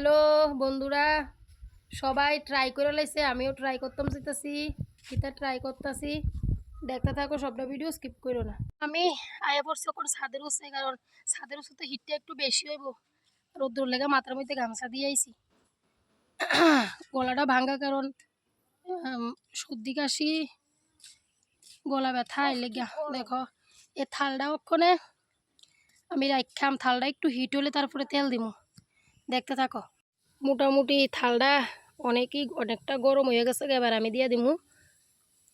Hello বন্ধুরা, সবাই try করে লাইছে, আমিও ট্রাই করতাম চাইতেছি, কিতা ট্রাই করতেছি, দেখতে থাকো সবটা ভিডিও, স্কিপ করো না। আমি আয়া পড়ছি এখন ছাদের উঠছে, কারণ ছাদের উঠছে তো হিটটা একটু বেশি হইব। রোদ্দুর লেগে মাথার মধ্যে গামছা দিয়ে আইছি। গলাটা ভাঙ্গা, কারণ সর্দি কাশি, গলা ব্যথা এলে গিয়া। দেখো এ থালটা ওখানে আমি রাখাম, থালটা একটু হিট হলে তারপরে তেল দিব, দেখতে থাকো। মোটামুটি থালটা অনেকটা গরম হয়ে গেছে, এবার আমি দিয়ে দিব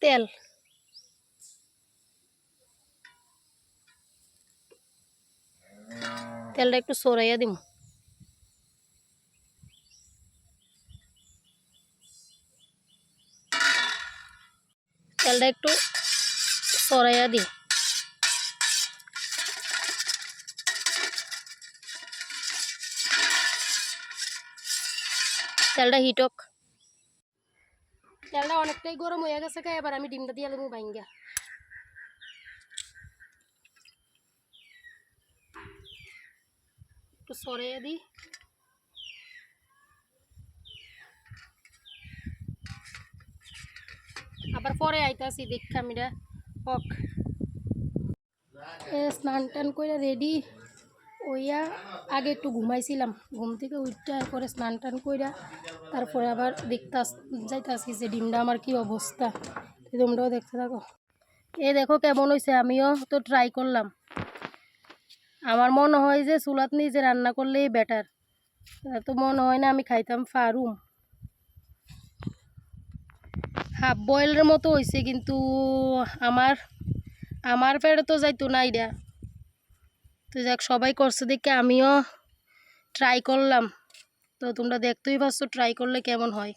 তেল। তেলটা একটু সরাইয়া দিব। তেলটা একটু সরাইয়া দিই। তেলটা হিট হোক। তেলটা অনেকটাই গরম হয়ে গেছে, এবার আমি ডিমটা দিয়ে দেবো ভাঙ্গা। একটু সরাইয়া দিই। আবার পরে আইতাছি, দেখা আমিরা হোক। স্নান টান করে রেডি ওইয়া আগে একটু ঘুমাইছিলাম, ঘুম থেকে উঠতে পরে স্নান টান কইরা তারপরে আবার দেখতে যাইতাছি যে ডিমটা আমার কি অবস্থা, তোমরাও দেখতে থাকো। দেখো কেমন হয়েছে, আমিও তো ট্রাই করলাম। আমার মনে হয় যে চুলাত নিজে রান্না করলেই বেটার, তো মনে হয় না আমি খাইতাম পারুম। হাফ বয়েলের মতো হয়েছে, কিন্তু আমার আমার পেটে তো যাইতো না এটা। তো যাক, সবাই করছে দেখে আমিও ট্রাই করলাম। তো তোমরা দেখতেই পাচ্ছ ট্রাই করলে কেমন হয়।